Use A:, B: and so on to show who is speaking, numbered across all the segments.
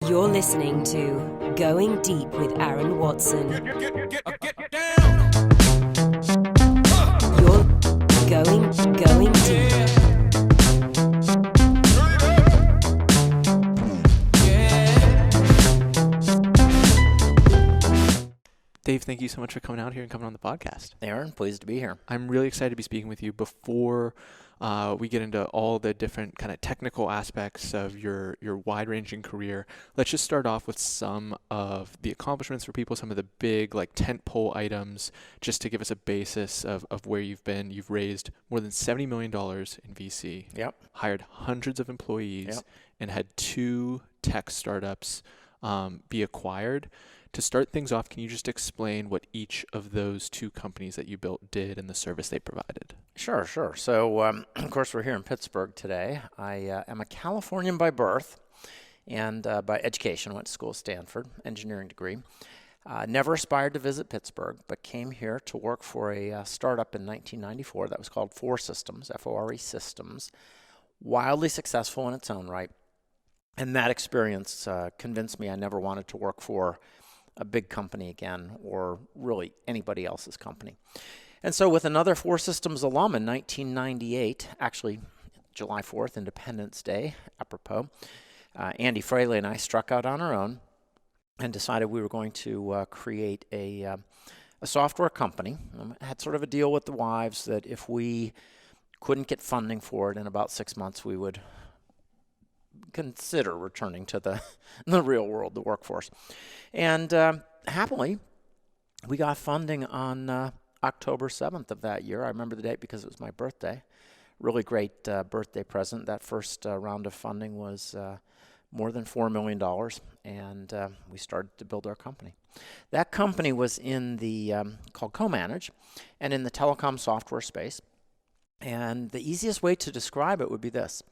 A: You're listening to Going Deep with Aaron Watson. Get down. You're going deep.
B: Dave, thank you so much for coming out here and coming on the podcast.
C: Aaron, pleased to be here.
B: I'm really excited to be speaking with you. Before we get into all the different kind of technical aspects of your wide-ranging career, let's just start off with some of the accomplishments for people, some of the big like tentpole items, just to give us a basis of where you've been. You've raised more than $70 million in VC, hired hundreds of employees, and had 2 tech startups be acquired. To start things off, can you just explain what each of those 2 companies that you built did and the service they provided?
C: Sure. So, of course, we're here in Pittsburgh today. I am a Californian by birth and by education. Went to school at Stanford, engineering degree. Never aspired to visit Pittsburgh, but came here to work for a startup in 1994 that was called Fore Systems, F-O-R-E Systems. Wildly successful in its own right. And that experience convinced me I never wanted to work for a big company again, or really anybody else's company. And so with another Fore Systems alum in 1998, actually July 4th, Independence Day, apropos, Andy Fraley and I struck out on our own and decided we were going to create a software company. Had sort of a deal with the wives that if we couldn't get funding for it in about 6 months, we would consider returning to the real world, the workforce. And happily, we got funding on October 7th of that year. I remember the date because it was my birthday. Really great birthday present. That first round of funding was more than $4 million, and we started to build our company. That company was in the called CoManage, and in the telecom software space. And the easiest way to describe it would be this.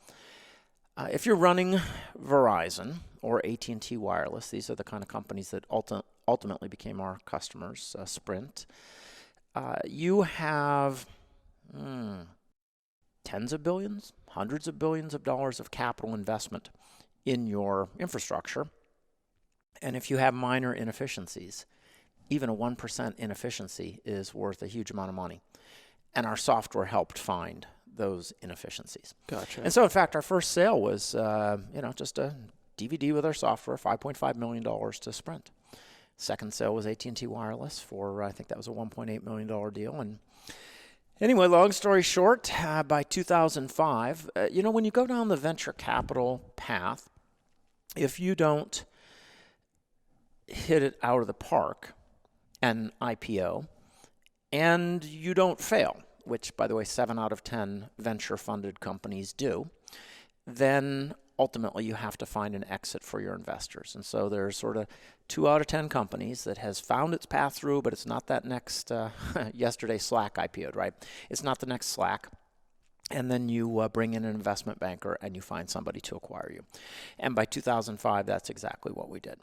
C: If you're running Verizon or AT&T Wireless, these are the kind of companies that ultimately became our customers, Sprint, you have tens of billions, hundreds of billions of dollars of capital investment in your infrastructure. And if you have minor inefficiencies, even a 1% inefficiency is worth a huge amount of money. And our software helped find those inefficiencies.
B: Gotcha.
C: And so, in fact, our first sale was, just a DVD with our software, $5.5 million to Sprint. Second sale was AT&T Wireless for, I think that was a $1.8 million deal. And anyway, long story short, by 2005, when you go down the venture capital path, if you don't hit it out of the park and IPO, and you don't fail, which, by the way, 7 out of 10 venture-funded companies do, then ultimately you have to find an exit for your investors. And so there's sort of 2 out of 10 companies that has found its path through, but it's not that next, yesterday Slack IPO'd, right? It's not the next Slack. And then you bring in an investment banker and you find somebody to acquire you. And by 2005, that's exactly what we did.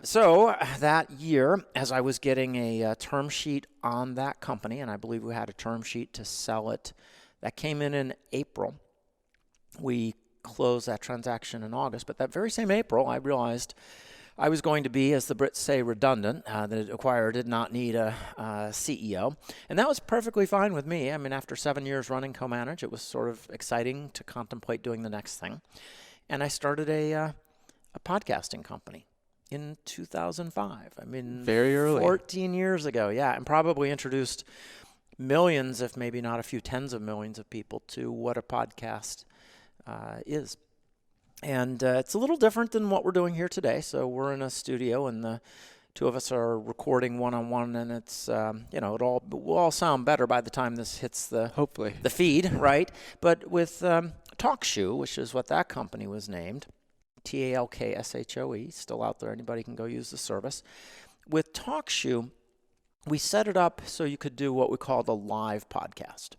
C: So that year, as I was getting a term sheet on that company, and I believe we had a term sheet to sell it, that came in April. We closed that transaction in August, but that very same April, I realized I was going to be, as the Brits say, redundant. The acquirer did not need a CEO, and that was perfectly fine with me. I mean, after 7 years running CoManage, it was sort of exciting to contemplate doing the next thing, and I started a podcasting company in 2005. I mean,
B: very early.
C: 14 years ago, yeah, and probably introduced millions, if maybe not a few tens of millions of people to what a podcast is. And it's a little different than what we're doing here today. So we're in a studio, and the 2 of us are recording one-on-one, and it's, will all sound better by the time this hits
B: hopefully
C: the feed, right? But with TalkShoe, which is what that company was named, TalkShoe, still out there. Anybody can go use the service. With TalkShoe, we set it up so you could do what we called a live podcast.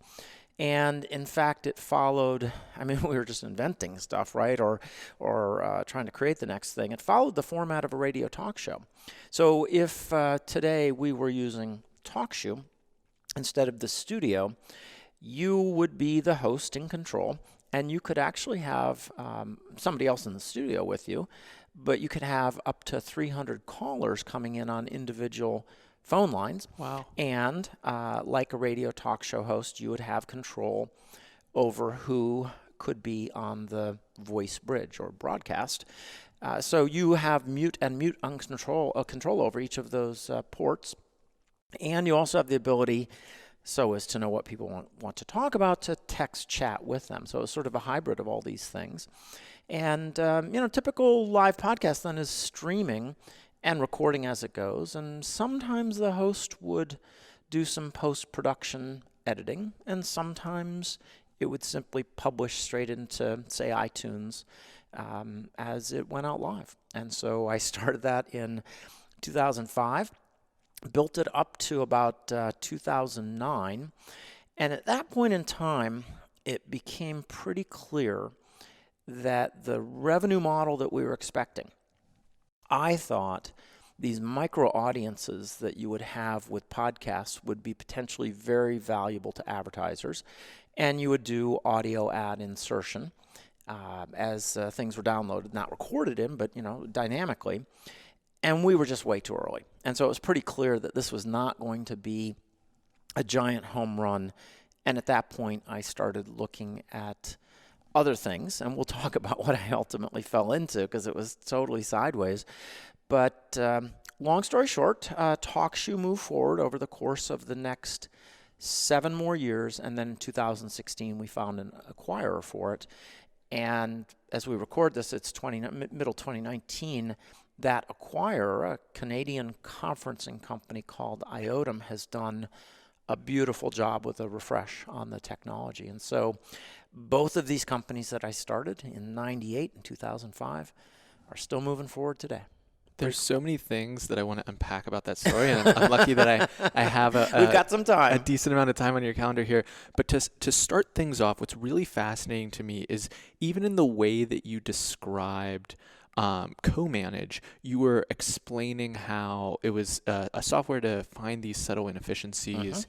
C: And in fact, it followed, we were just inventing stuff, right? Or trying to create the next thing. It followed the format of a radio talk show. So if today we were using TalkShoe instead of the studio, you would be the host in control. And you could actually have somebody else in the studio with you, but you could have up to 300 callers coming in on individual phone lines.
B: Wow.
C: And like a radio talk show host, you would have control over who could be on the voice bridge or broadcast. So you have mute control over each of those ports. And you also have the ability, so as to know what people want to talk about, to text chat with them. So it's sort of a hybrid of all these things. And, typical live podcast then is streaming and recording as it goes. And sometimes the host would do some post-production editing, and sometimes it would simply publish straight into, say, iTunes as it went out live. And so I started that in 2005, built it up to about 2009. And at that point in time, it became pretty clear that the revenue model that we were expecting, I thought these micro audiences that you would have with podcasts would be potentially very valuable to advertisers. And you would do audio ad insertion as things were downloaded, not recorded in, but dynamically. And we were just way too early. And so it was pretty clear that this was not going to be a giant home run. And at that point, I started looking at other things, and we'll talk about what I ultimately fell into because it was totally sideways. But long story short, TalkShoe moved forward over the course of the next 7 more years, and then in 2016 we found an acquirer for it. And as we record this, it's middle 2019. That acquirer, a Canadian conferencing company called Iotum, has done a beautiful job with a refresh on the technology. And so both of these companies that I started in 98 and 2005 are still moving forward today.
B: There's so many things that I want to unpack about that story, and I'm lucky that I have
C: we've got some time,
B: a decent amount of time on your calendar here. But to start things off, what's really fascinating to me is even in the way that you described CoManage, you were explaining how it was a software to find these subtle inefficiencies,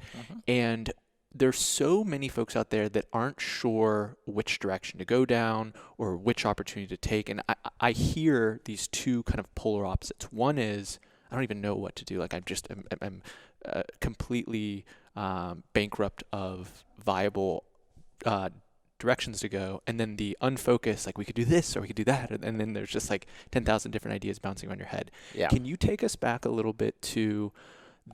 B: and there's so many folks out there that aren't sure which direction to go down or which opportunity to take. And I hear these two kind of polar opposites. One is, I don't even know what to do. Like I'm completely bankrupt of viable directions to go. And then the unfocused, like we could do this or we could do that. And then there's just like 10,000 different ideas bouncing around your head.
C: Yeah.
B: Can you take us back a little bit to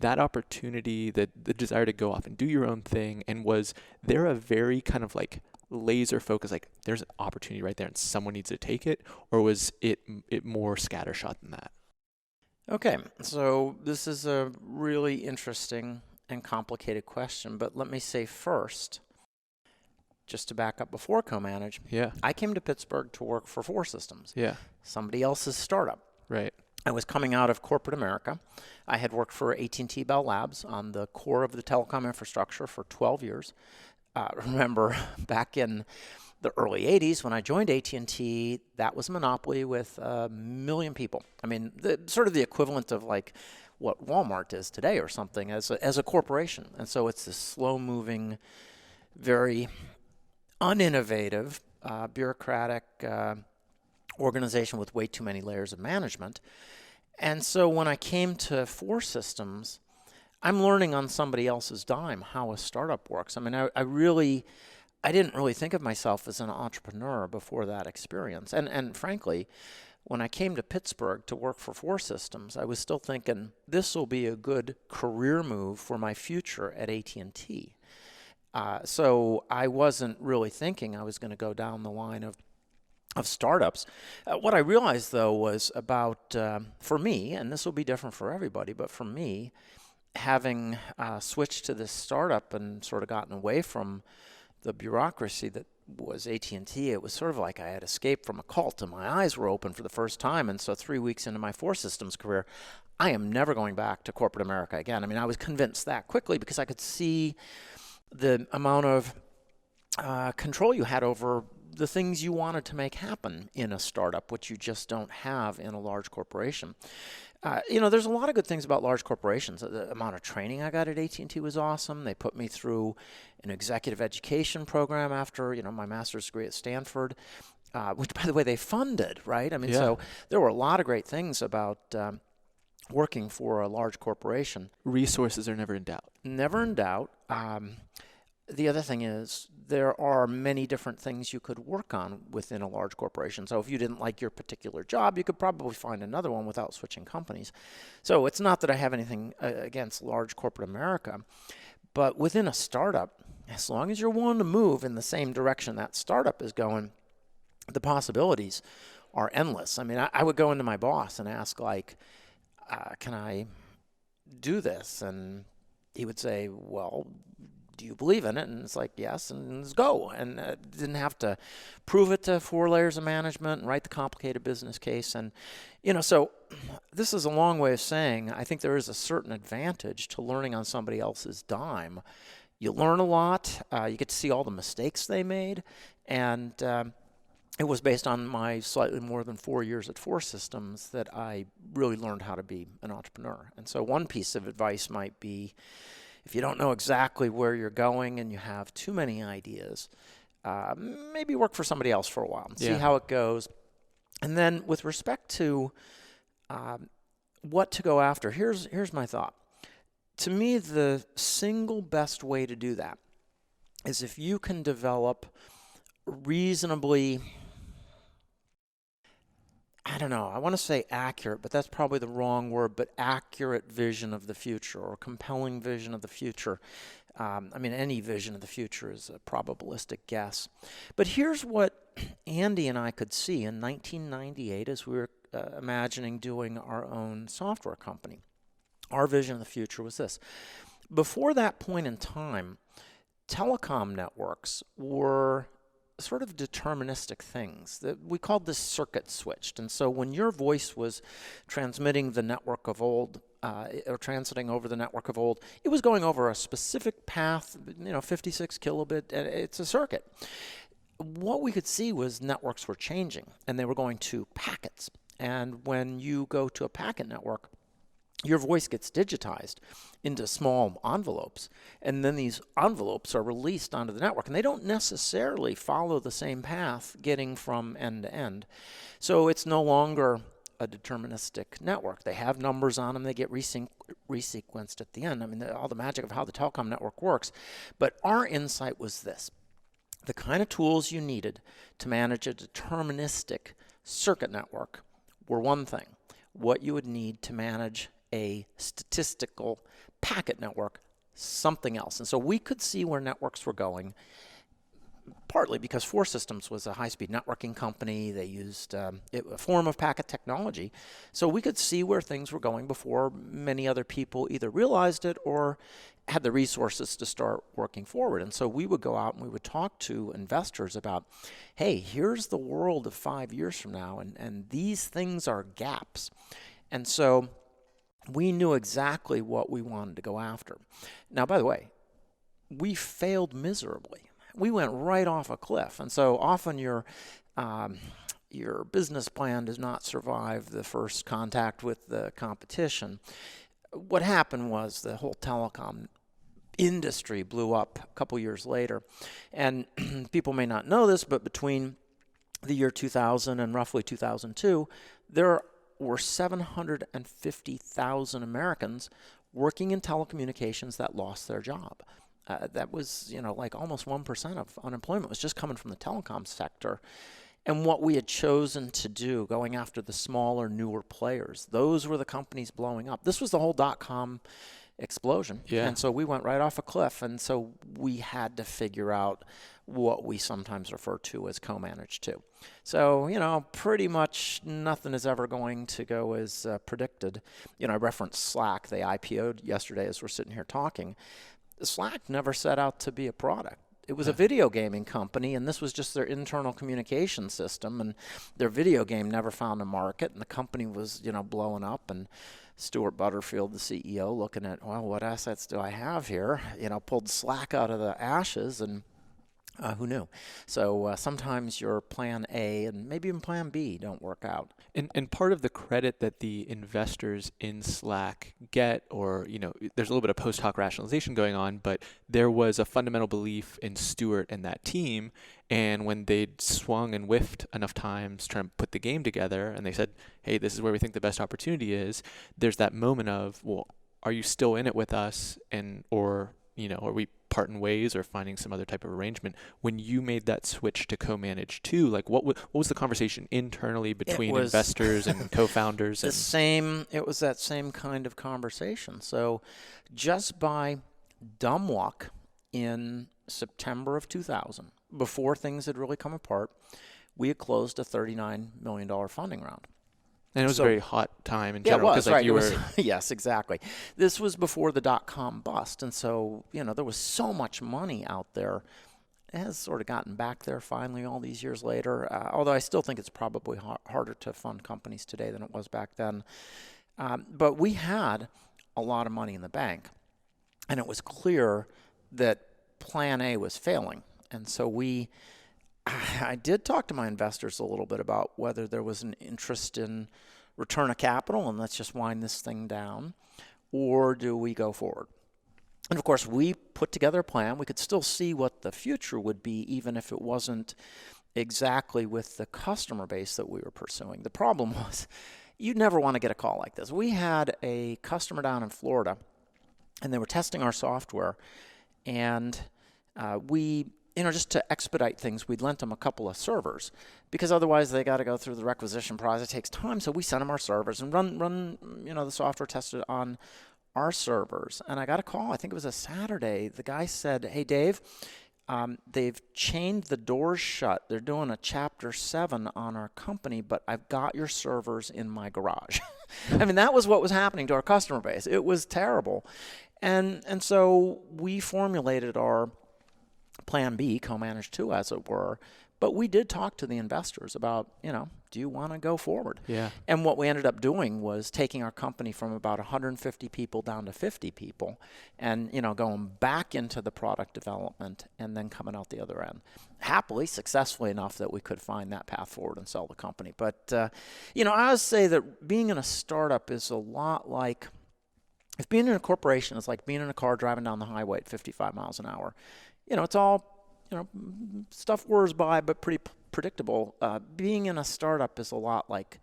B: that opportunity, the desire to go off and do your own thing? And was there a very kind of like laser focus, like there's an opportunity right there and someone needs to take it? Or was it more scattershot than that?
C: Okay, so this is a really interesting and complicated question, but let me say first, just to back up before CoManage, I came to Pittsburgh to work for 4 Systems, somebody else's startup.
B: Right.
C: I was coming out of corporate America. I had worked for AT&T Bell Labs on the core of the telecom infrastructure for 12 years. Remember, back in the early 80s, when I joined AT&T, that was a monopoly with 1 million people. I mean, sort of the equivalent of like what Walmart is today or something as a corporation. And so it's this slow-moving, very uninnovative, bureaucratic organization with way too many layers of management. And so when I came to 4 Systems, I'm learning on somebody else's dime how a startup works. I mean, I didn't really think of myself as an entrepreneur before that experience. And frankly, when I came to Pittsburgh to work for 4 Systems, I was still thinking, this will be a good career move for my future at AT&T. So I wasn't really thinking I was going to go down the line of startups. What I realized, though, was about, for me, and this will be different for everybody, but for me, having switched to this startup and sort of gotten away from the bureaucracy that was AT&T, it was sort of like I had escaped from a cult and my eyes were open for the first time. And so 3 weeks into my 4 Systems career, I am never going back to corporate America again. I mean, I was convinced that quickly because I could see the amount of control you had over the things you wanted to make happen in a startup, which you just don't have in a large corporation. There's a lot of good things about large corporations. The amount of training I got at AT&T was awesome. They put me through an executive education program after, my master's degree at Stanford. which, by the way, they funded, right? I mean,
B: Yeah.
C: so there were a lot of great things about working for a large corporation.
B: Resources are never in doubt.
C: Never in doubt. The other thing is there are many different things you could work on within a large corporation. So if you didn't like your particular job, you could probably find another one without switching companies. So it's not that I have anything against large corporate America, but within a startup, as long as you're willing to move in the same direction that startup is going, the possibilities are endless. I mean, I would go into my boss and ask, like, can I do this? And he would say, well, do you believe in it? And it's like, yes, and let's go. And didn't have to prove it to 4 layers of management and write the complicated business case. And, so this is a long way of saying I think there is a certain advantage to learning on somebody else's dime. You learn a lot. You get to see all the mistakes they made. And it was based on my slightly more than 4 years at 4 Systems that I really learned how to be an entrepreneur. And so one piece of advice might be, if you don't know exactly where you're going and you have too many ideas, maybe work for somebody else for a while and see how it goes. And then with respect to what to go after, here's my thought. To me, the single best way to do that is if you can develop reasonably, I don't know, I want to say accurate, but that's probably the wrong word, but accurate vision of the future or compelling vision of the future. Any vision of the future is a probabilistic guess. But here's what Andy and I could see in 1998 as we were imagining doing our own software company. Our vision of the future was this. Before that point in time, telecom networks were sort of deterministic things. We called this circuit switched. And so when your voice was transmitting the network of old, or transiting over the network of old, it was going over a specific path, 56 kilobit, it's a circuit. What we could see was networks were changing, and they were going to packets. And when you go to a packet network, your voice gets digitized into small envelopes, and then these envelopes are released onto the network, and they don't necessarily follow the same path getting from end to end. So it's no longer a deterministic network. They have numbers on them. They get resequenced at the end. I mean, all the magic of how the telecom network works. But our insight was this. The kind of tools you needed to manage a deterministic circuit network were one thing. What you would need to manage a statistical packet network, something else. And so we could see where networks were going, partly because 4 Systems was a high-speed networking company. They used a form of packet technology. So we could see where things were going before many other people either realized it or had the resources to start working forward. And so we would go out and we would talk to investors about, hey, here's the world of 5 years from now, and these things are gaps. And so we knew exactly what we wanted to go after. Now, by the way, we failed miserably. We went right off a cliff. And so often your business plan does not survive the first contact with the competition. What happened was the whole telecom industry blew up a couple years later. And people may not know this, but between the year 2000 and roughly 2002, there were 750,000 Americans working in telecommunications that lost their job. That was, like almost 1% of unemployment was just coming from the telecom sector. And what we had chosen to do, going after the smaller, newer players, those were the companies blowing up. This was the whole dot-com explosion.
B: Yeah.
C: And so we went right off a cliff. And so we had to figure out what we sometimes refer to as CoManage too. So, pretty much nothing is ever going to go as predicted. I referenced Slack. They IPO'd yesterday as we're sitting here talking. Slack never set out to be a product. It was a video gaming company, and this was just their internal communication system, and their video game never found a market, and the company was, blowing up, and Stuart Butterfield, the CEO, looking at, well, what assets do I have here? Pulled Slack out of the ashes and Who knew? So sometimes your plan A and maybe even plan B don't work out.
B: And part of the credit that the investors in Slack get, or, there's a little bit of post hoc rationalization going on, but there was a fundamental belief in Stuart and that team. And when they'd swung and whiffed enough times trying to put the game together, and they said, hey, this is where we think the best opportunity is, there's that moment of, well, are you still in it with us? Or are we parting ways or finding some other type of arrangement? When you made that switch to CoManage too, like what was the conversation internally between investors and co-founders?
C: It was that same kind of conversation. So just by dumb luck in September of 2000, before things had really come apart, we had closed a $39 million funding round.
B: And it was a very hot time in general.
C: Yeah, it was, right.
B: You
C: yes, exactly. This was before the dot-com bust, and so, there was so much money out there. It has sort of gotten back there finally all these years later, although I still think it's probably harder to fund companies today than it was back then. But we had a lot of money in the bank, and it was clear that Plan A was failing. And so I did talk to my investors a little bit about whether there was an interest in return of capital and let's just wind this thing down, or do we go forward? And of course, we put together a plan. We could still see what the future would be, even if it wasn't exactly with the customer base that we were pursuing. The problem was you'd never want to get a call like this. We had a customer down in Florida, and they were testing our software, and we just to expedite things, we'd lent them a couple of servers because otherwise they got to go through the requisition process. It takes time, so we sent them our servers and run the software tested on our servers. And I got a call, I think it was a Saturday. The guy said, hey, Dave, they've chained the doors shut. They're doing a Chapter 7 on our company, but I've got your servers in my garage. I mean, that was what was happening to our customer base. It was terrible. And so we formulated our Plan B, CoManage 2, as it were. But we did talk to the investors about, do you want to go forward?
B: Yeah.
C: And what we ended up doing was taking our company from about 150 people down to 50 people and, going back into the product development and then coming out the other end. Happily, successfully enough that we could find that path forward and sell the company. But, I always say that being in a startup is a lot like, if being in a corporation is like being in a car driving down the highway at 55 miles an hour. It's all, stuff whirs by, but pretty predictable. Being in a startup is a lot like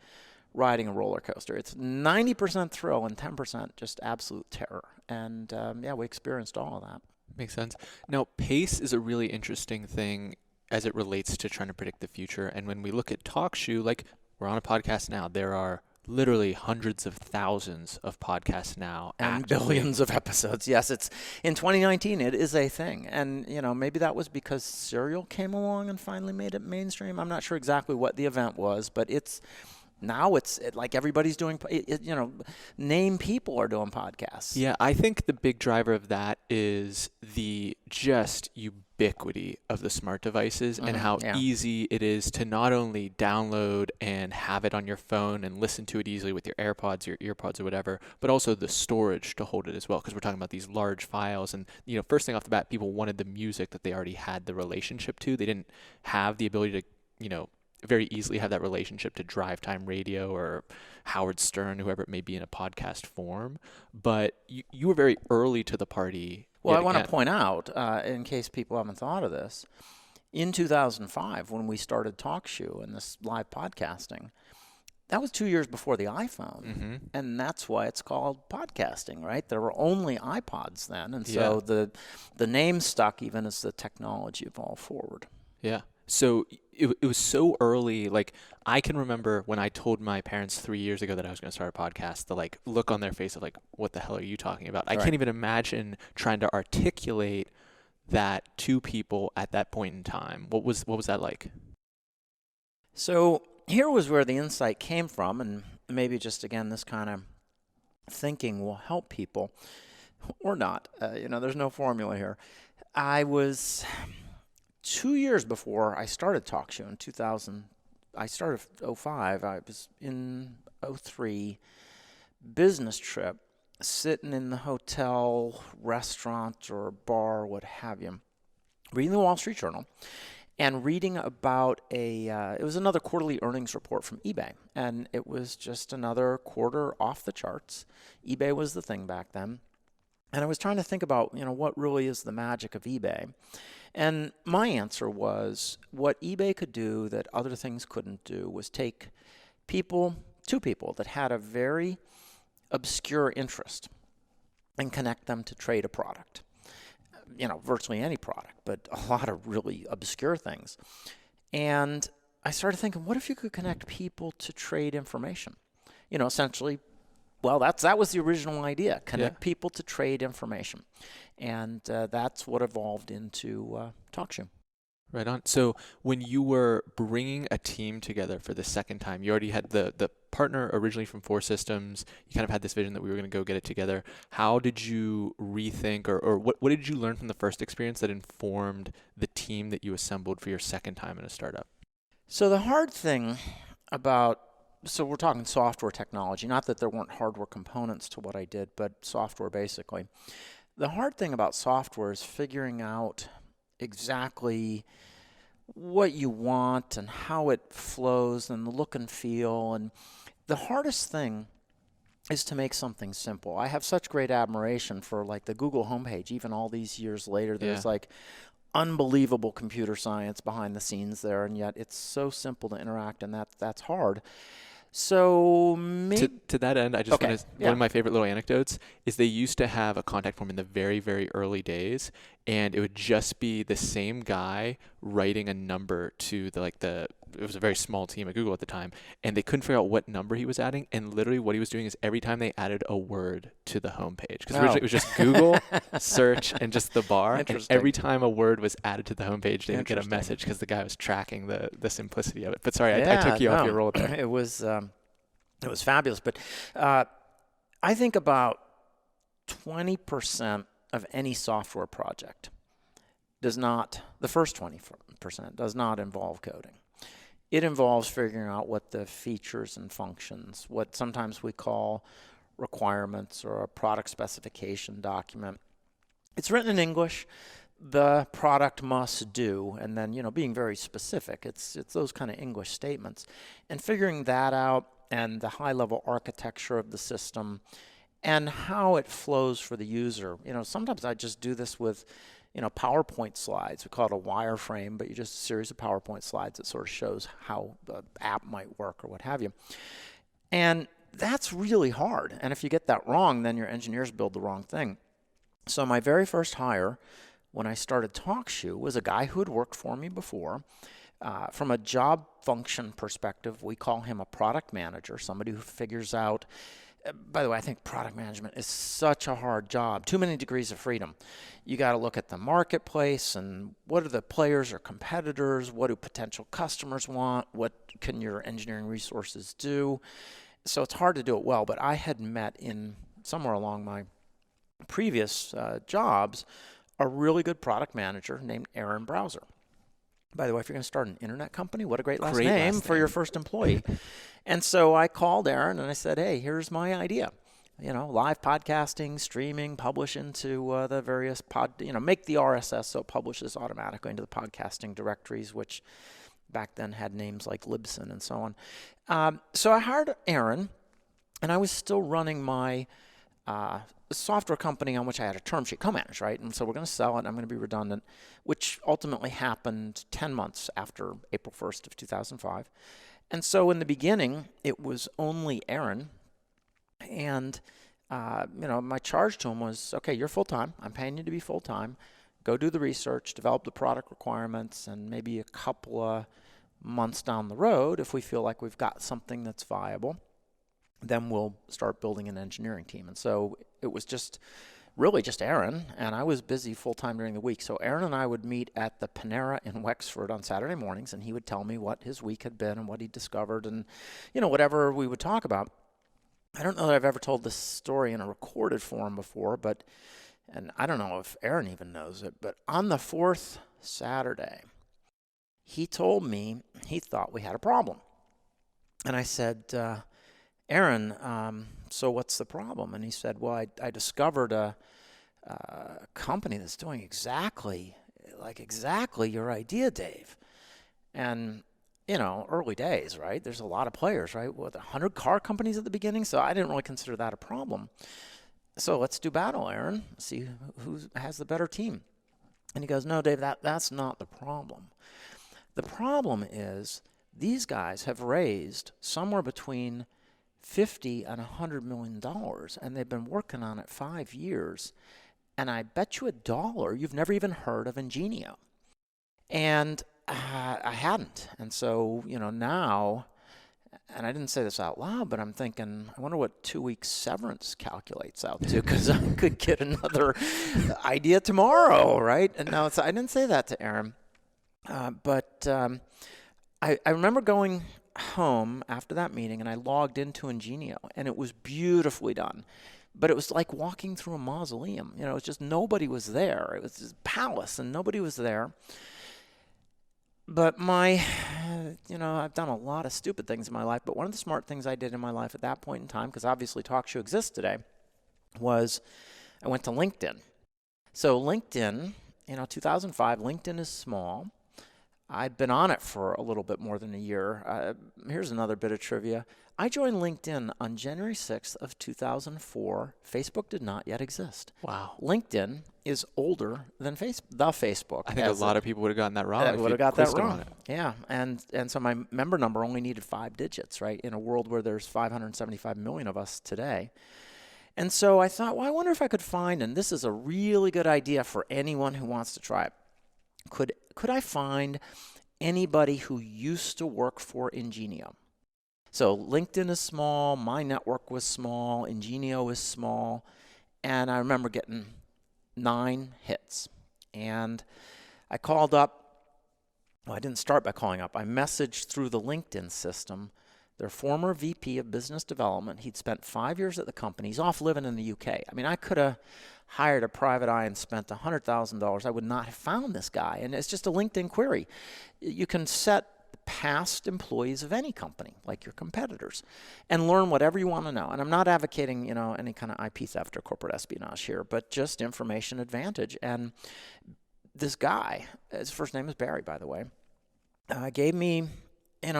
C: riding a roller coaster. It's 90% thrill and 10% just absolute terror. And we experienced all of that.
B: Makes sense. Now, pace is a really interesting thing as it relates to trying to predict the future. And when we look at TalkShoe, like we're on a podcast now, there are literally hundreds of thousands of podcasts now.
C: And billions of episodes. Yes, it's in 2019, it is a thing. And, maybe that was because Serial came along and finally made it mainstream. I'm not sure exactly what the event was, but it's like everybody's doing, name people are doing podcasts.
B: Yeah, I think the big driver of that is the just ubiquity of the smart devices and how easy it is to not only download and have it on your phone and listen to it easily with your AirPods, your EarPods or whatever, but also the storage to hold it as well, because we're talking about these large files. And, first thing off the bat, people wanted the music that they already had the relationship to. They didn't have the ability to, very easily have that relationship to drive time radio or Howard Stern, whoever it may be in a podcast form. But you were very early to the party.
C: Well, I want to point out, in case people haven't thought of this, in 2005, when we started TalkShoe and this live podcasting, that was 2 years before the iPhone.
B: Mm-hmm.
C: And that's why it's called podcasting, right? There were only iPods then. And so the name stuck even as the technology evolved forward.
B: Yeah. So it was so early. Like, I can remember when I told my parents 3 years ago that I was going to start a podcast, the look on their face of what the hell are you talking about?
C: Right.
B: I can't even imagine trying to articulate that to people at that point in time. What was that like?
C: So here was where the insight came from, and maybe just again this kind of thinking will help people or not. There's no formula here. I was 2 years before I started TalkShoe in 2000. I started 2005. I was in 2003 business trip, sitting in the hotel, restaurant, or bar, what have you, reading the Wall Street Journal and reading about it was another quarterly earnings report from eBay. And it was just another quarter off the charts. eBay was the thing back then. And I was trying to think about, what really is the magic of eBay. And my answer was what eBay could do that other things couldn't do was take two people that had a very obscure interest and connect them to trade a product. Virtually any product, but a lot of really obscure things. And I started thinking, what if you could connect people to trade information? Essentially, well, that was the original idea, connect people to trade information. And that's what evolved into TalkShoe.
B: Right on. So when you were bringing a team together for the second time, you already had the partner originally from 4 Systems. You kind of had this vision that we were going to go get it together. How did you rethink or what did you learn from the first experience that informed the team that you assembled for your second time in a startup?
C: So the hard thing so we're talking software technology, not that there weren't hardware components to what I did, but software basically. The hard thing about software is figuring out exactly what you want and how it flows and the look and feel. And the hardest thing is to make something simple. I have such great admiration for the Google homepage, even all these years later. There's unbelievable computer science behind the scenes there, and yet it's so simple to interact, and that's hard. So
B: to that end, I just want to, one of my favorite little anecdotes is they used to have a contact form in the very, very early days, and it would just be the same guy writing a number to it was a very small team at Google at the time, and they couldn't figure out what number he was adding, and literally what he was doing is every time they added a word to the homepage, because originally it was just Google, search, and just the bar, and every time a word was added to the homepage, they would get a message because the guy was tracking the simplicity of it. But sorry, I took you off your roll there.
C: It was fabulous, but I think about 20% of any software project the first 20% does not involve coding. It involves figuring out what the features and functions, what sometimes we call requirements or a product specification document. It's written in English. The product must do, and then being very specific. It's those kind of English statements, and figuring that out, and the high-level architecture of the system, and how it flows for the user. Sometimes I just do this with PowerPoint slides. We call it a wireframe, but you just a series of PowerPoint slides that sort of shows how the app might work or what have you. And that's really hard. And if you get that wrong, then your engineers build the wrong thing. So my very first hire when I started TalkShoe was a guy who had worked for me before. From a job function perspective, we call him a product manager, somebody who figures out. By the way, I think product management is such a hard job. Too many degrees of freedom. You got to look at the marketplace and what are the players or competitors? What do potential customers want? What can your engineering resources do? So it's hard to do it well. But I had met somewhere along my previous jobs a really good product manager named Aaron Browser. By the way, if you're going to start an internet company, what a great last name for your first employee. And so I called Aaron and I said, hey, here's my idea. Live podcasting, streaming, publish into the various make the RSS so it publishes automatically into the podcasting directories, which back then had names like Libsyn and so on. So I hired Aaron, and I was still running my software company on which I had a term sheet, CoManage, right? And so we're going to sell it, and I'm going to be redundant, which ultimately happened 10 months after April 1st of 2005. And so in the beginning, it was only Aaron, and my charge to him was, okay, you're full-time. I'm paying you to be full-time. Go do the research, develop the product requirements, and maybe a couple of months down the road, if we feel like we've got something that's viable, then we'll start building an engineering team. And so it was really just Aaron, and I was busy full-time during the week. So Aaron and I would meet at the Panera in Wexford on Saturday mornings, and he would tell me what his week had been and what he discovered and, whatever we would talk about. I don't know that I've ever told this story in a recorded form before, and I don't know if Aaron even knows it, but on the 4th Saturday, he told me he thought we had a problem. And I said, Aaron, so what's the problem? And he said, well, I discovered a company that's doing exactly like exactly your idea, Dave. And, early days, right? There's a lot of players, right? 100 car companies at the beginning, so I didn't really consider that a problem. So let's do battle, Aaron. See who has the better team. And he goes, no, Dave, that's not the problem. The problem is these guys have raised somewhere between $50 and $100 million, and they've been working on it 5 years. And I bet you $1 you've never even heard of Ingenio. And I hadn't. And so, now, and I didn't say this out loud, but I'm thinking, I wonder what 2 weeks severance calculates out to, because I could get another idea tomorrow, right? And no, I didn't say that to Aaron. But I remember going home after that meeting, and I logged into Ingenio, and it was beautifully done. But it was like walking through a mausoleum. It was just nobody was there. It was this palace, and nobody was there. But I've done a lot of stupid things in my life, but one of the smart things I did in my life at that point in time, because obviously TalkShoe exists today, was I went to LinkedIn. So LinkedIn, 2005, LinkedIn is small. I'd been on it for a little bit more than a year. Here's another bit of trivia. I joined LinkedIn on January 6th of 2004. Facebook did not yet exist.
B: Wow.
C: LinkedIn is older than Facebook.
B: I think a lot of people would have gotten that wrong.
C: Would have got that wrong. Yeah, and so my member number only needed 5 digits, right? In a world where there's 575 million of us today. And so I thought, well, I wonder if I could find, and this is a really good idea for anyone who wants to try it. Could I find anybody who used to work for Ingenio? So LinkedIn is small, my network was small, Ingenio is small, and I remember getting 9 hits. And I called up, well, I didn't start by calling up. I messaged through the LinkedIn system their former VP of business development. He'd spent 5 years at the company. He's off living in the UK. I mean, I could have hired a private eye and spent $100,000. I would not have found this guy. And it's just a LinkedIn query. You can set past employees of any company, like your competitors, and learn whatever you want to know. And I'm not advocating, any kind of IP theft or corporate espionage here, but just information advantage. And this guy, his first name is Barry, by the way, gave me,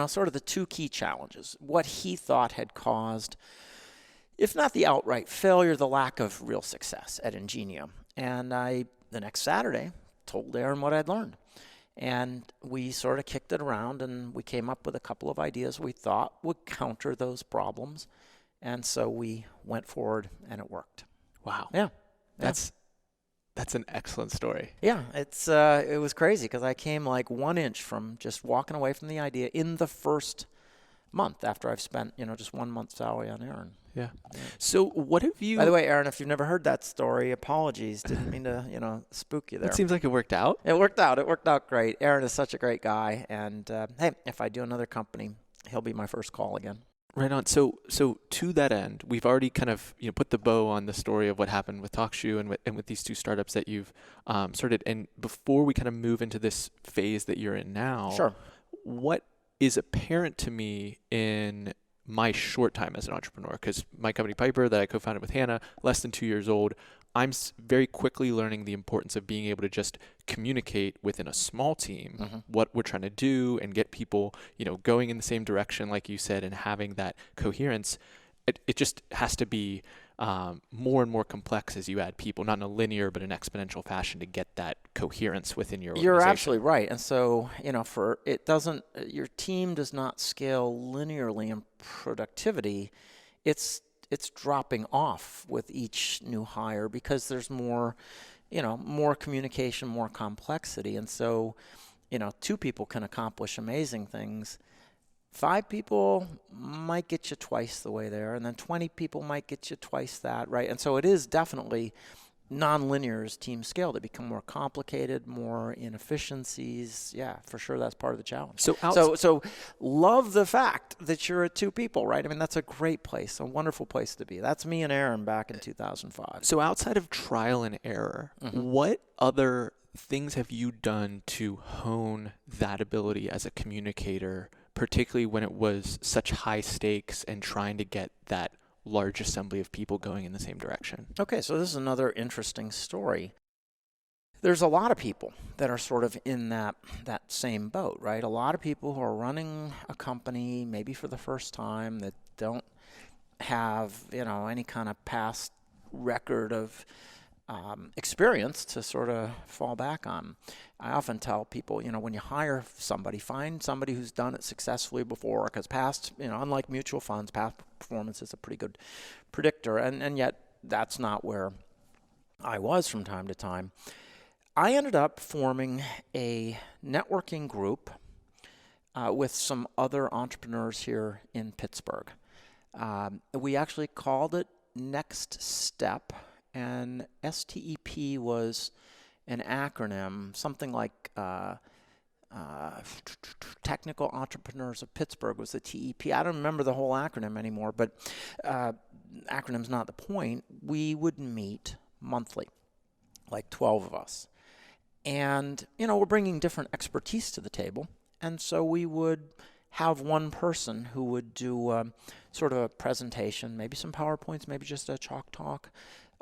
C: sort of the 2 key challenges. What he thought had caused, if not the outright failure, the lack of real success at Ingenio. And the next Saturday, told Aaron what I'd learned. And we sort of kicked it around, and we came up with a couple of ideas we thought would counter those problems. And so we went forward, and it worked.
B: Wow.
C: Yeah.
B: That's an excellent story.
C: Yeah, it was crazy because I came like 1 inch from just walking away from the idea in the first month after I've spent, just 1 month's salary on Aaron.
B: Yeah. So what have you...
C: By the way, Aaron, if you've never heard that story, apologies. Didn't mean to, spook you there.
B: It seems like it worked out.
C: It worked out. It worked out great. Aaron is such a great guy. And, hey, if I do another company, he'll be my first call again.
B: Right on. So to that end, we've already kind of put the bow on the story of what happened with TalkShoe and with these 2 startups that you've started. And before we kind of move into this phase that you're in now,
C: sure,
B: what is apparent to me in my short time as an entrepreneur, because my company Piper that I co-founded with Hannah, less than 2 years old, I'm very quickly learning the importance of being able to just communicate within a small team what we're trying to do and get people, going in the same direction, like you said, and having that coherence. It just has to be more and more complex as you add people, not in a linear but an exponential fashion, to get that coherence within your organization.
C: You're absolutely right. And so, your team does not scale linearly in productivity. It's dropping off with each new hire because there's more communication, more complexity. And so, 2 people can accomplish amazing things. 5 people might get you twice the way there, and then 20 people might get you twice that, right? And so it is definitely non-linear as team scale. They become more complicated, more inefficiencies. Yeah, for sure, that's part of the challenge. So love the fact that you're at 2 people, right? I mean, that's a great place, a wonderful place to be. That's me and Aaron back in 2005.
B: So outside of trial and error, what other things have you done to hone that ability as a communicator, particularly when it was such high stakes and trying to get that large assembly of people going in the same direction?
C: Okay, so this is another interesting story. there's a lot of people that are sort of in that same boat, right? A lot of people who are running a company maybe for the first time that don't have, any kind of past record of experience to sort of fall back on. I often tell people, when you hire somebody, find somebody who's done it successfully before, because past, unlike mutual funds, past performance is a pretty good predictor, and yet that's not where I was from time to time. I ended up forming a networking group with some other entrepreneurs here in Pittsburgh. We actually called it Next Step, and STEP was an acronym, something like Technical Entrepreneurs of Pittsburgh was the TEP. I don't remember the whole acronym anymore, but acronym's not the point. We would meet monthly, like 12 of us. And, we're bringing different expertise to the table. And so we would have one person who would do sort of a presentation, maybe some PowerPoints, maybe just a chalk talk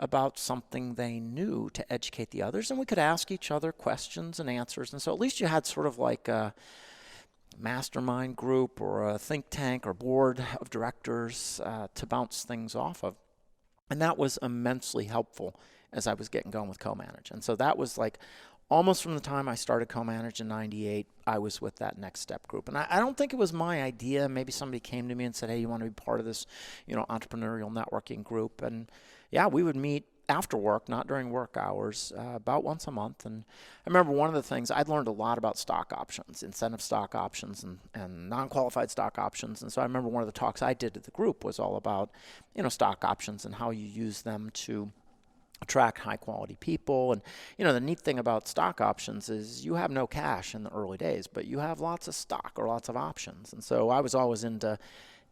C: about something they knew to educate the others. And we could ask each other questions and answers. And so at least you had sort of like a mastermind group or a think tank or board of directors to bounce things off of. And that was immensely helpful as I was getting going with CoManage. And so that was like almost from the time I started CoManage in 98, I was with that Next Step group. And I don't think it was my idea. Maybe somebody came to me and said, hey, you want to be part of this, entrepreneurial networking group? And yeah, we would meet after work, not during work hours, about once a month. And I remember one of the things, I'd learned a lot about stock options, incentive stock options and non-qualified stock options. And so I remember one of the talks I did to the group was all about, stock options and how you use them to attract high quality people. And the neat thing about stock options is you have no cash in the early days, but you have lots of stock or lots of options. And so I was always into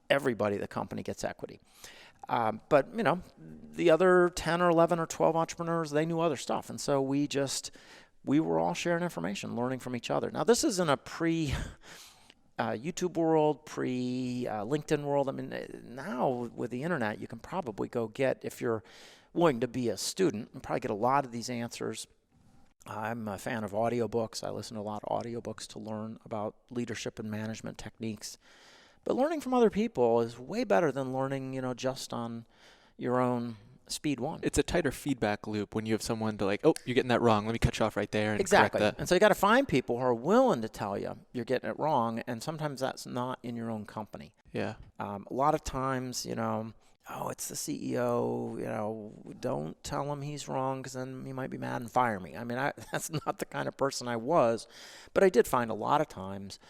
C: everybody at the company gets equity. But the other 10 or 11 or 12 entrepreneurs, they knew other stuff. And so we were all sharing information, learning from each other. Now this is in a pre YouTube world, pre LinkedIn world. I mean, now with the internet, you can probably go get, if you're willing to be a student, and probably get a lot of these answers. I'm a fan of audiobooks. I listen to a lot of audiobooks to learn about leadership and management techniques. But learning from other people is way better than learning, just on your own speed one.
B: It's a tighter feedback loop when you have someone to like, oh, you're getting that wrong. Let me cut you off right there and
C: exactly.
B: correct that.
C: And so you got to find people who are willing to tell you you're getting it wrong, and sometimes that's not in your own company.
B: Yeah.
C: A lot of times, oh, it's the CEO, don't tell him he's wrong because then he might be mad and fire me. I mean, that's not the kind of person I was, but I did find a lot of times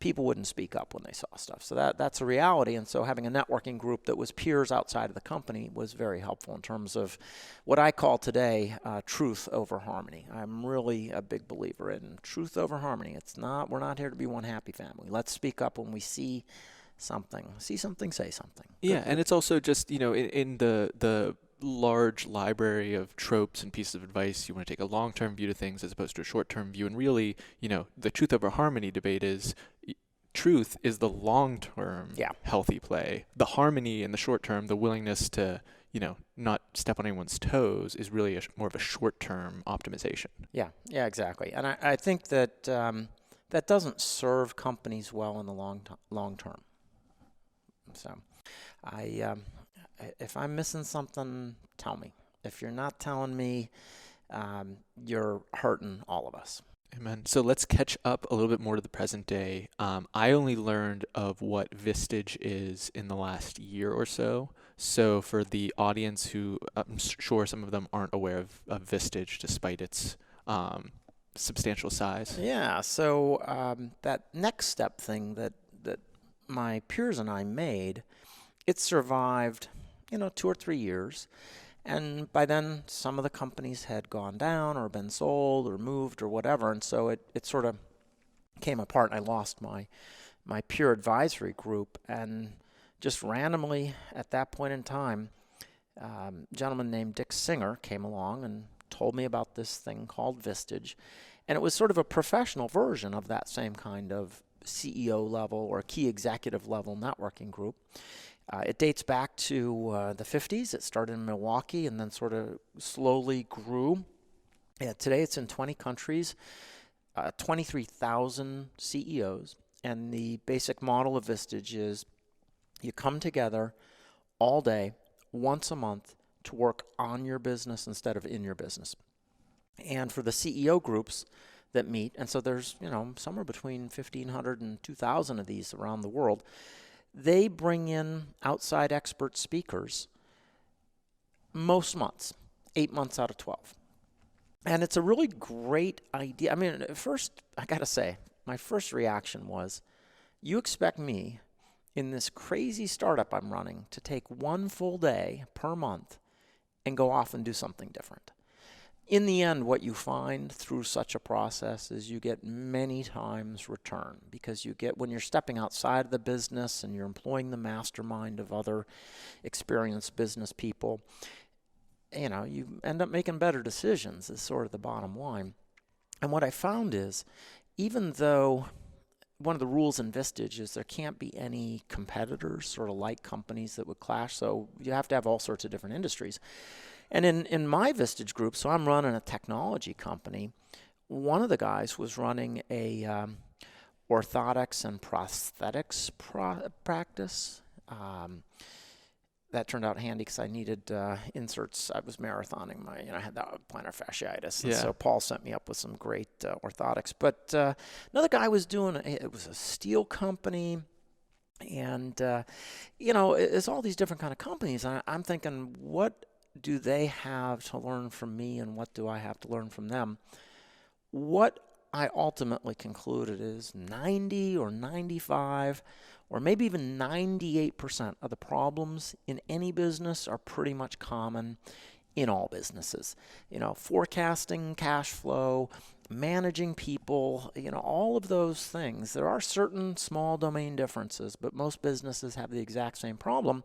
C: people wouldn't speak up when they saw stuff. So that's a reality. And so having a networking group that was peers outside of the company was very helpful in terms of what I call today truth over harmony. I'm really a big believer in truth over harmony. We're not here to be one happy family. Let's speak up when we see something, say something.
B: Yeah, and it's also just, in the large library of tropes and pieces of advice, you want to take a long-term view to things as opposed to a short-term view. And really, the truth over harmony debate is truth is the long-term healthy play. The harmony in the short-term, the willingness to, not step on anyone's toes is really more of a short-term optimization. Yeah,
C: exactly. And I think that that doesn't serve companies well in the long term. So if I'm missing something, tell me. If you're not telling me, you're hurting all of us.
B: Amen. So let's catch up a little bit more to the present day. I only learned of what Vistage is in the last year or so. So for the audience who, I'm sure some of them aren't aware of Vistage despite its substantial size.
C: Yeah, so that Next Step thing that my peers and I made, it survived, 2 or 3 years. And by then, some of the companies had gone down or been sold or moved or whatever. And so it sort of came apart, and I lost my peer advisory group. And just randomly at that point in time, a gentleman named Dick Singer came along and told me about this thing called Vistage. And it was sort of a professional version of that same kind of CEO level or key executive level networking group. It dates back to the 50s. It started in Milwaukee and then sort of slowly grew Yeah, today it's in 20 countries, 23,000 CEOs, and the basic model of Vistage is you come together all day, once a month, to work on your business instead of in your business. And for the CEO groups that meet, and so there's, somewhere between 1,500 and 2,000 of these around the world, they bring in outside expert speakers most months, 8 months out of 12. And it's a really great idea. I mean, at first, I got to say, my first reaction was, you expect me in this crazy startup I'm running to take one full day per month and go off and do something different. In the end, what you find through such a process is you get many times return, because you get, when you're stepping outside of the business and you're employing the mastermind of other experienced business people, you end up making better decisions is sort of the bottom line. And what I found is, even though one of the rules in Vistage is there can't be any competitors, sort of like companies that would clash, so you have to have all sorts of different industries. And in my Vistage group, so I'm running a technology company, one of the guys was running a orthotics and prosthetics practice. That turned out handy because I needed inserts. I was marathoning I had that plantar fasciitis. And so Paul sent me up with some great orthotics. But another guy was doing, it was a steel company. And, it's all these different kind of companies. And I'm thinking, what do they have to learn from me, and what do I have to learn from them? What I ultimately concluded is 90 or 95 or maybe even 98% of the problems in any business are pretty much common in all businesses. Forecasting, cash flow, managing people, all of those things. There are certain small domain differences, but most businesses have the exact same problem.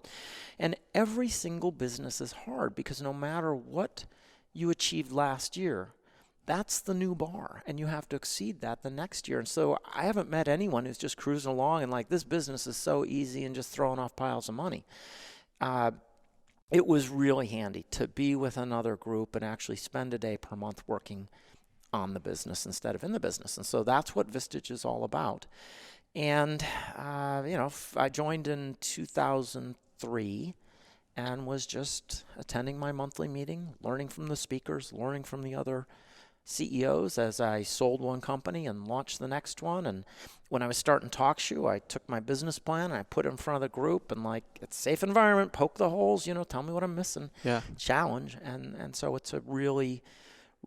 C: And every single business is hard, because no matter what you achieved last year, that's the new bar, and you have to exceed that the next year. And so I haven't met anyone who's just cruising along and like, this business is so easy and just throwing off piles of money. It was really handy to be with another group and actually spend a day per month working on the business instead of in the business. And so that's what Vistage is all about. And, I joined in 2003 and was just attending my monthly meeting, learning from the speakers, learning from the other CEOs as I sold one company and launched the next one. And when I was starting TalkShoe, I took my business plan and I put it in front of the group and it's a safe environment, poke the holes, tell me what I'm missing, challenge. And so it's a really,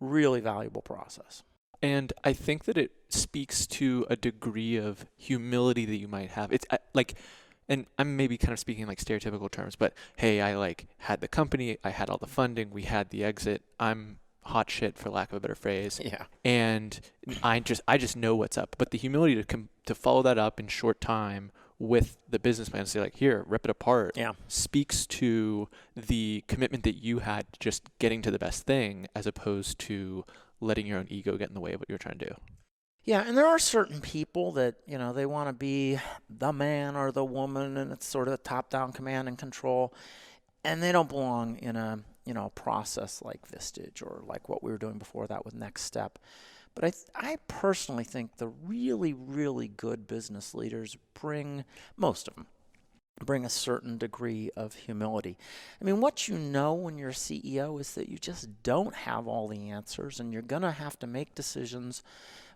C: really valuable process.
B: And I think that it speaks to a degree of humility that you might have. It's and I'm maybe kind of speaking like stereotypical terms, but hey, I had the company, I had all the funding, we had the exit, I'm hot shit, for lack of a better phrase.
C: Yeah.
B: And I just know what's up. But the humility to follow that up in short time with the business plan, say here, rip it apart, speaks to the commitment that you had to just getting to the best thing, as opposed to letting your own ego get in the way of what you're trying to do.
C: Yeah, and there are certain people that, they want to be the man or the woman, and it's sort of a top-down command and control, and they don't belong in a process like Vistage or like what we were doing before that with Next Step. But I personally think the really, really good business leaders most of them bring a certain degree of humility. I mean, what when you're a CEO is that you just don't have all the answers, and you're going to have to make decisions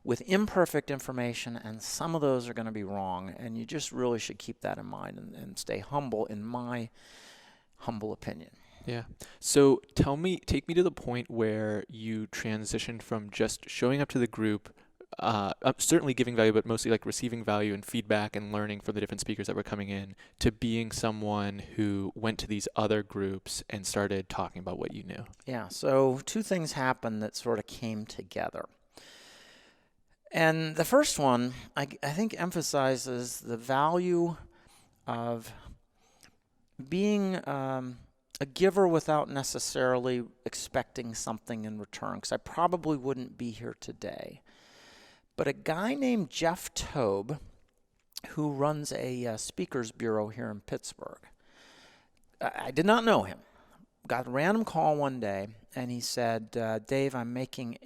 C: with imperfect information, and some of those are going to be wrong, and you just really should keep that in mind and stay humble, in my humble opinion.
B: Yeah. So take me to the point where you transitioned from just showing up to the group, certainly giving value, but mostly receiving value and feedback and learning from the different speakers that were coming in, to being someone who went to these other groups and started talking about what you knew. Yeah.
C: So two things happened that sort of came together. And the first one, I think, emphasizes the value of being a giver without necessarily expecting something in return, because I probably wouldn't be here today. But a guy named Jeff Tobe, who runs a speakers bureau here in Pittsburgh, I did not know him. got a random call one day, and he said, Dave, I'm making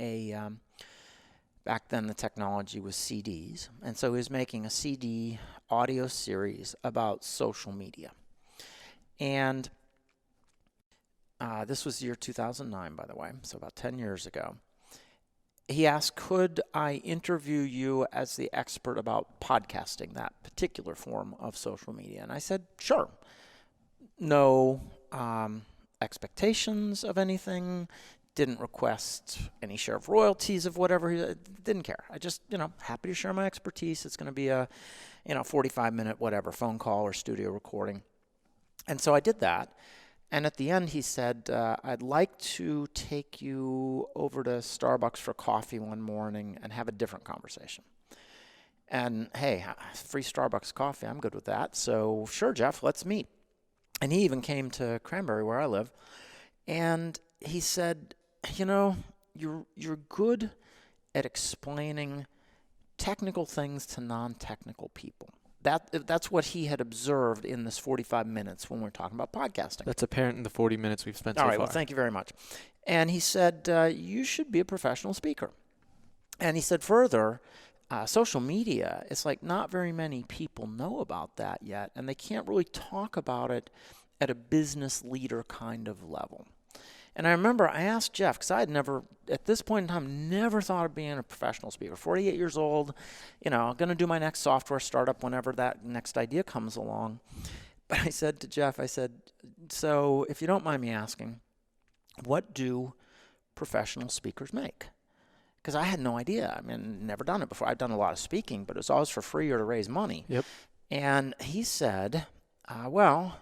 C: back then the technology was CDs, and so he was making a CD audio series about social media. And this was the year 2009, by the way, so about 10 years ago. He asked, could I interview you as the expert about podcasting, that particular form of social media? And I said, sure. No expectations of anything, didn't request any share of royalties of whatever, didn't care. I just, happy to share my expertise. It's going to be a, 45-minute whatever phone call or studio recording. And so I did that. And at the end, he said, I'd like to take you over to Starbucks for coffee one morning and have a different conversation. And hey, free Starbucks coffee, I'm good with that. So sure, Jeff, let's meet. And he even came to Cranberry, where I live. And he said, you're good at explaining technical things to non-technical people. That's what he had observed in this 45 minutes when we're talking about podcasting.
B: That's apparent in the 40 minutes we've spent so far.
C: All right, well, thank you very much. And he said, you should be a professional speaker. And he said further, social media, it's like not very many people know about that yet, and they can't really talk about it at a business leader kind of level. And I remember I asked Jeff, because I had never, at this point in time, never thought of being a professional speaker. 48 years old, going to do my next software startup whenever that next idea comes along. But I said to Jeff, so if you don't mind me asking, what do professional speakers make? Because I had no idea. I mean, never done it before. I'd done a lot of speaking, but it was always for free or to raise money.
B: Yep.
C: And he said, well,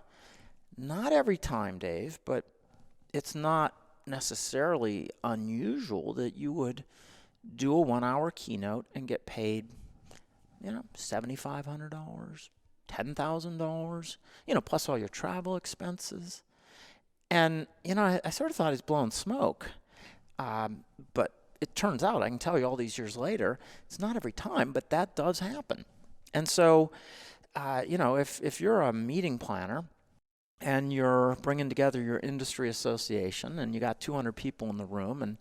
C: not every time, Dave, but it's not necessarily unusual that you would do a 1-hour keynote and get paid, $7,500, $10,000, plus all your travel expenses. And, I sort of thought he's blowing smoke. But it turns out, I can tell you all these years later, it's not every time, but that does happen. And so, if you're a meeting planner, and you're bringing together your industry association, and you got 200 people in the room, and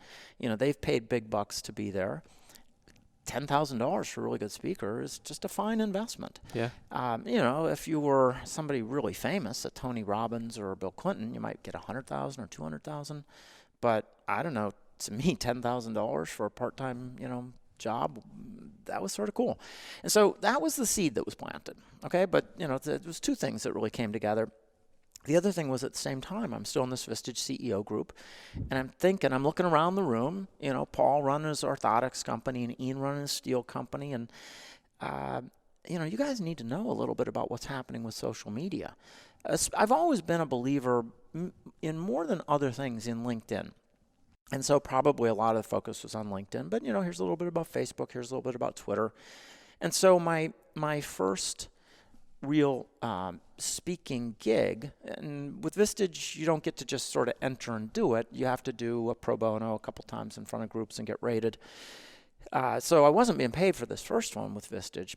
C: they've paid big bucks to be there. $10,000 for a really good speaker is just a fine investment.
B: Yeah.
C: If you were somebody really famous, a Tony Robbins or a Bill Clinton, you might get $100,000 or $200,000. But I don't know. To me, $10,000 for a part-time, job, that was sort of cool. And so that was the seed that was planted. Okay, but it was two things that really came together. The other thing was at the same time, I'm still in this Vistage CEO group, and I'm looking around the room, Paul running his orthotics company and Ian running his steel company, and, you guys need to know a little bit about what's happening with social media. I've always been a believer in more than other things in LinkedIn. And so probably a lot of the focus was on LinkedIn, but, here's a little bit about Facebook, here's a little bit about Twitter. And so my first real speaking gig, and with Vistage, you don't get to just sort of enter and do it. You have to do a pro bono a couple times in front of groups and get rated. So I wasn't being paid for this first one with Vistage,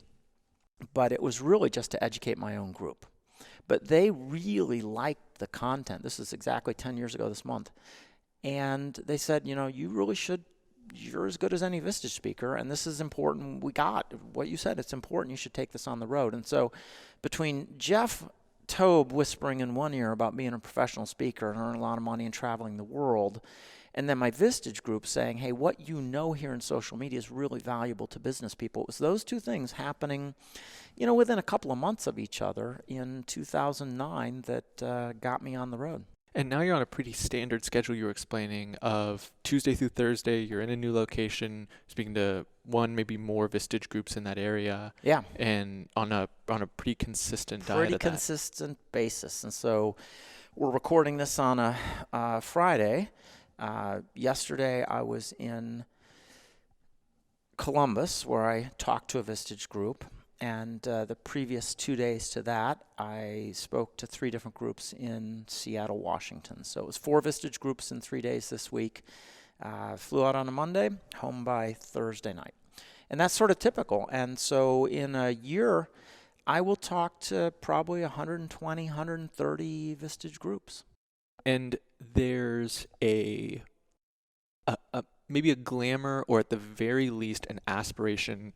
C: but it was really just to educate my own group. But they really liked the content. This is exactly 10 years ago this month. And they said, you really should, you're as good as any Vistage speaker, and this is important. We got what you said. It's important. You should take this on the road. And so between Jeff Tobe whispering in one ear about being a professional speaker and earning a lot of money and traveling the world, and then my Vistage group saying, hey, what you know here in social media is really valuable to business people. It was those two things happening, within a couple of months of each other in 2009 that got me on the road.
B: And now you're on a pretty standard schedule you were explaining of Tuesday through Thursday. You're in a new location, speaking to one, maybe more Vistage groups in that area.
C: Yeah.
B: And on a pretty consistent diet.
C: Pretty consistent basis. And so we're recording this on a Friday. Yesterday I was in Columbus where I talked to a Vistage group. And the previous 2 days to that, I spoke to 3 different groups in Seattle, Washington. So it was 4 Vistage groups in 3 days this week. Flew out on a Monday, home by Thursday night. And that's sort of typical. And so in a year, I will talk to probably 120, 130 Vistage groups.
B: And there's maybe a glamour, or at the very least an aspiration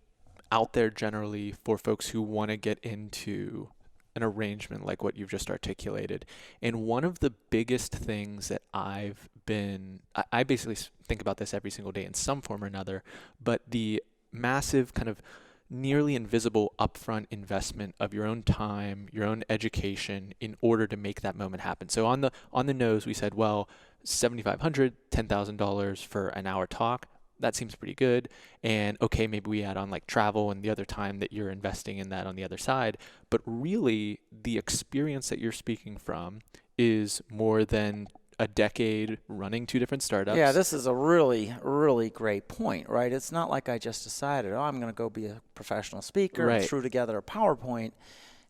B: out there generally for folks who want to get into an arrangement like what you've just articulated. And one of the biggest things that I basically think about this every single day in some form or another, but the massive kind of nearly invisible upfront investment of your own time, your own education in order to make that moment happen. So on the nose, we said, well, $7,500, $10,000 for an hour talk. That seems pretty good. And okay, maybe we add on like travel and the other time that you're investing in that on the other side. But really, the experience that you're speaking from is more than a decade running 2 different startups.
C: Yeah, this is a really, really great point, right? It's not like I just decided, I'm going to go be a professional speaker,
B: Right.
C: threw together a PowerPoint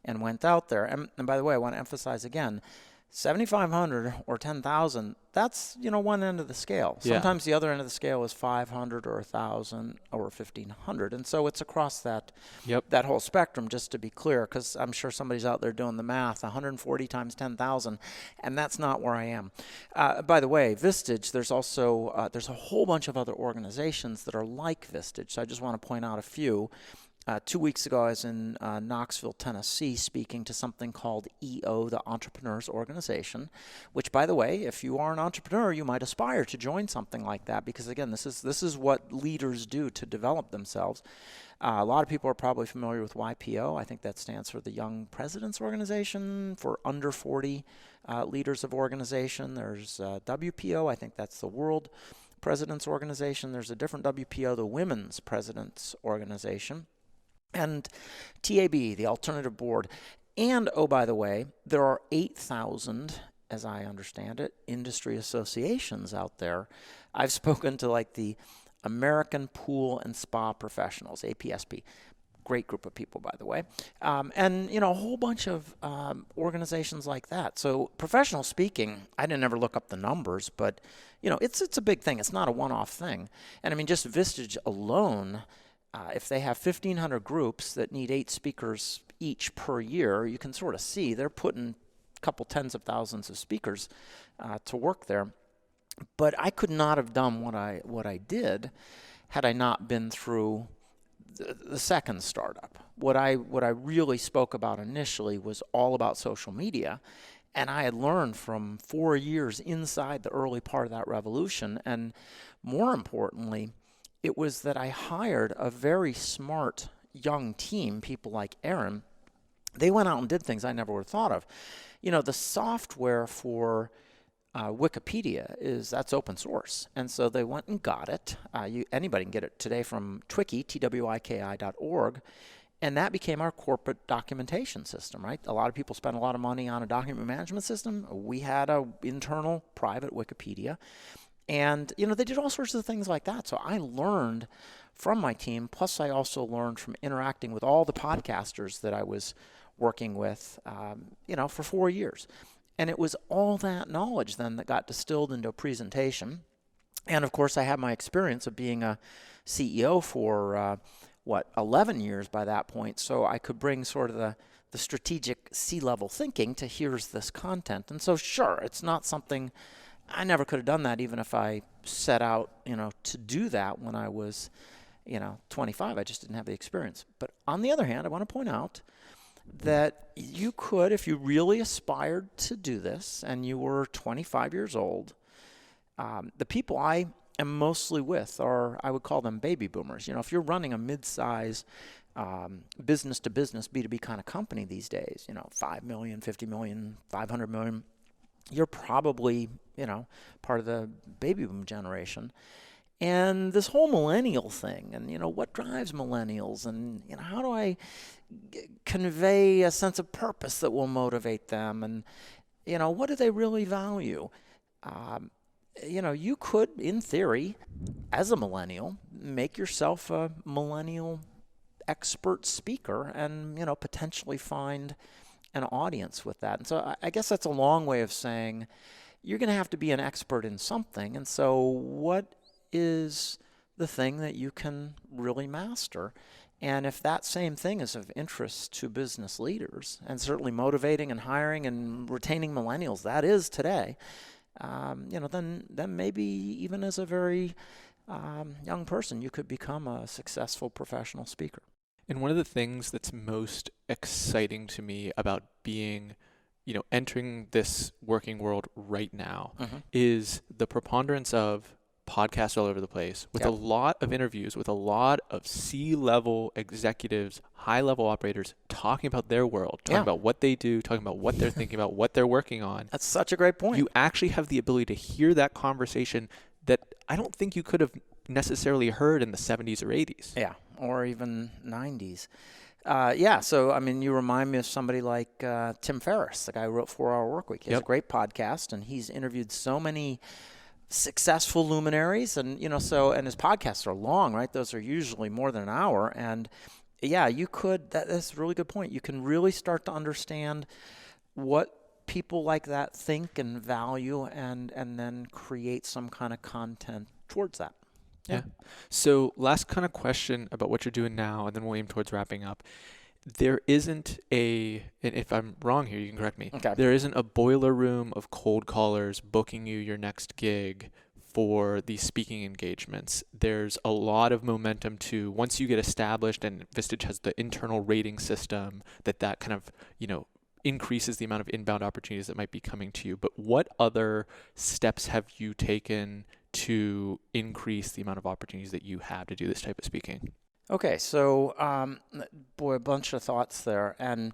C: and went out there. And by the way, I want to emphasize again, 7,500 or 10,000, that's, one end of the scale.
B: Yeah.
C: Sometimes the other end of the scale is 500 or 1,000 or 1,500. And so it's across that whole spectrum, just to be clear, because I'm sure somebody's out there doing the math, 140 times 10,000, and that's not where I am. By the way, Vistage, there's also, there's a whole bunch of other organizations that are like Vistage. So I just want to point out a few. 2 weeks ago, I was in Knoxville, Tennessee, speaking to something called EO, the Entrepreneurs Organization, which, by the way, if you are an entrepreneur, you might aspire to join something like that because, again, this is what leaders do to develop themselves. A lot of people are probably familiar with YPO. I think that stands for the Young Presidents Organization for under 40 leaders of organization. There's WPO. I think that's the World Presidents Organization. There's a different WPO, the Women's Presidents Organization. And TAB, the Alternative Board. And, oh, by the way, there are 8,000, as I understand it, industry associations out there. I've spoken to like the American Pool and Spa Professionals, APSP. Great group of people, by the way. And, a whole bunch of organizations like that. So professional speaking, I didn't ever look up the numbers, but, it's a big thing. It's not a one-off thing. And, I mean, just Vistage alone, if they have 1,500 groups that need 8 speakers each per year, you can sort of see they're putting a couple tens of thousands of speakers to work there. But I could not have done what I did had I not been through the second startup. What I really spoke about initially was all about social media, and I had learned from 4 years inside the early part of that revolution, and more importantly, it was that I hired a very smart young team, people like Aaron. They went out and did things I never would have thought of. The software for Wikipedia that's open source. And so they went and got it. Anybody can get it today from Twiki, twiki.org. And that became our corporate documentation system, right? A lot of people spend a lot of money on a document management system. We had an internal private Wikipedia. And, they did all sorts of things like that. So I learned from my team, plus I also learned from interacting with all the podcasters that I was working with, for 4 years. And it was all that knowledge then that got distilled into a presentation. And, of course, I had my experience of being a CEO for, 11 years by that point. So I could bring sort of the strategic C-level thinking to here's this content. And so, sure, it's not something... I never could have done that even if I set out, to do that when I was, 25. I just didn't have the experience. But on the other hand, I want to point out that you could, if you really aspired to do this and you were 25 years old, the people I am mostly with are, I would call them baby boomers. If you're running a mid-size business-to-business B2B kind of company these days, 5 million, 50 million, 500 million, you're probably, part of the baby boom generation. And this whole millennial thing, and, what drives millennials, and, how do I convey a sense of purpose that will motivate them, and, what do they really value? You could, in theory, as a millennial, make yourself a millennial expert speaker and, potentially find an audience with that. And so I guess that's a long way of saying you're going to have to be an expert in something. And so what is the thing that you can really master? And if that same thing is of interest to business leaders, and certainly motivating and hiring and retaining millennials, that is today, then maybe even as a very young person, you could become a successful professional speaker.
B: And one of the things that's most exciting to me about being, entering this working world right now is the preponderance of podcasts all over the place with a lot of interviews with a lot of C-level executives, high-level operators talking about their world, talking about what they do, talking about what they're thinking about, what they're working on.
C: That's such a great point.
B: You actually have the ability to hear that conversation that I don't think you could have necessarily heard in the 70s or 80s.
C: Yeah, or even 90s. So, I mean, you remind me of somebody like Tim Ferriss, the guy who wrote 4 Hour Workweek. He has a great podcast, and he's interviewed so many successful luminaries, and and his podcasts are long, right? Those are usually more than an hour, and you could. That's a really good point. You can really start to understand what people like that think and value, and then create some kind of content towards that.
B: Yeah. So last kind of question about what you're doing now, and then we'll aim towards wrapping up. There isn't and if I'm wrong here, you can correct me.
C: Okay.
B: There isn't a boiler room of cold callers booking you your next gig for these speaking engagements. There's a lot of momentum to, once you get established, and Vistage has the internal rating system that kind of, increases the amount of inbound opportunities that might be coming to you. But what other steps have you taken to increase the amount of opportunities that you have to do this type of speaking?
C: Okay, so, a bunch of thoughts there. And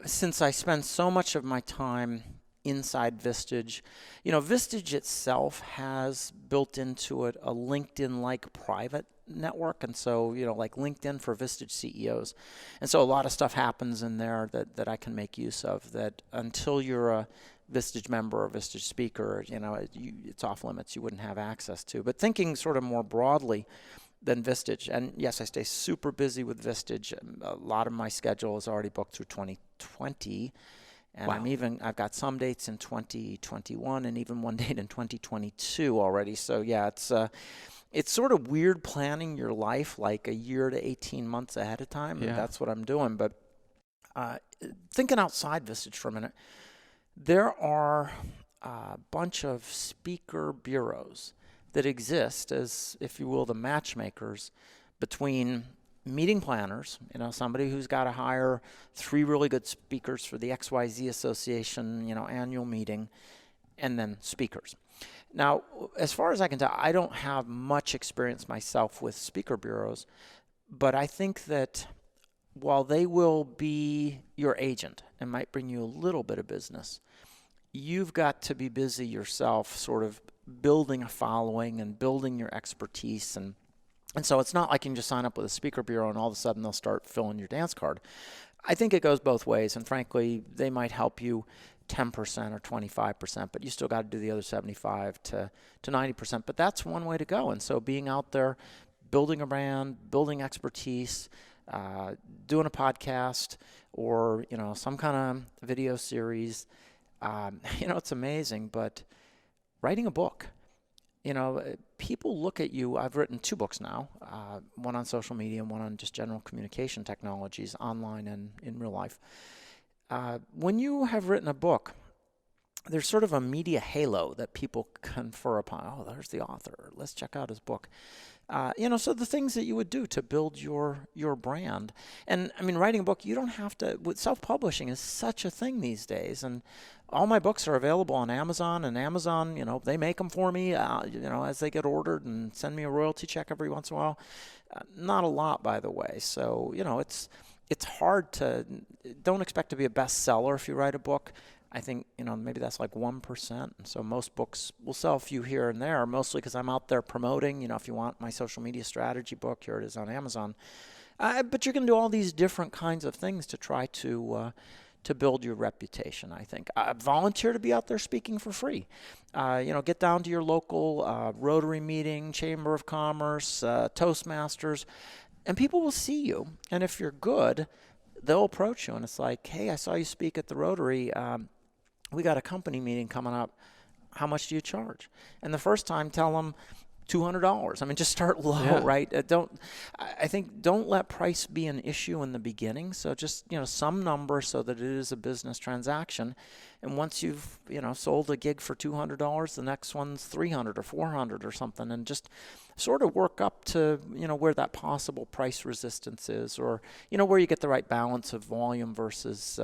C: since I spend so much of my time inside Vistage, Vistage itself has built into it a LinkedIn-like private network. And so, like LinkedIn for Vistage CEOs. And so a lot of stuff happens in there that I can make use of, that until you're a Vistage member or Vistage speaker, it's off limits. You wouldn't have access to. But thinking sort of more broadly than Vistage, and yes, I stay super busy with Vistage. A lot of my schedule is already booked through 2020, and
B: Wow.
C: I've got some dates in 2021 and even one date in 2022 already. So yeah, it's sort of weird planning your life like a year to 18 months ahead of time, and that's what I'm doing. But thinking outside Vistage for a minute, there are a bunch of speaker bureaus that exist as, if you will, the matchmakers between meeting planners, somebody who's got to hire 3 really good speakers for the XYZ Association, annual meeting, and then speakers. Now, as far as I can tell, I don't have much experience myself with speaker bureaus, but I think that while they will be your agent and might bring you a little bit of business, you've got to be busy yourself, sort of building a following and building your expertise. And so it's not like you can just sign up with a speaker bureau and all of a sudden they'll start filling your dance card. I think it goes both ways. And frankly, they might help you 10% or 25%, but you still got to do the other 75 to 90%. But that's one way to go. And so being out there, building a brand, building expertise, doing a podcast or, some kind of video series, it's amazing. But writing a book, people look at you. I've written 2 books now, one on social media and one on just general communication technologies, online and in real life. When you have written a book, there's sort of a media halo that people confer upon. Oh, there's the author. Let's check out his book. So the things that you would do to build your brand. And I mean, writing a book, you don't have to, self-publishing is such a thing these days. And all my books are available on Amazon, and Amazon, they make them for me, as they get ordered and send me a royalty check every once in a while. Not a lot, by the way. So, it's hard to, don't expect to be a bestseller if you write a book. I think, maybe that's like 1%. And so most books will sell a few here and there, mostly because I'm out there promoting. If you want my social media strategy book, here it is on Amazon. But you're going to do all these different kinds of things to try to build your reputation, I think. Volunteer to be out there speaking for free. Get down to your local Rotary meeting, Chamber of Commerce, Toastmasters, and people will see you. And if you're good, they'll approach you. And it's like, hey, I saw you speak at the Rotary. We got a company meeting coming up. How much do you charge? And the first time, tell them, $200. I mean, just start low,
B: Yeah.
C: right? I think don't let price be an issue in the beginning. So just, some number so that it is a business transaction. And once you've, sold a gig for $200, the next one's $300 or $400 or something, and just sort of work up to, where that possible price resistance is, or, where you get the right balance of volume versus,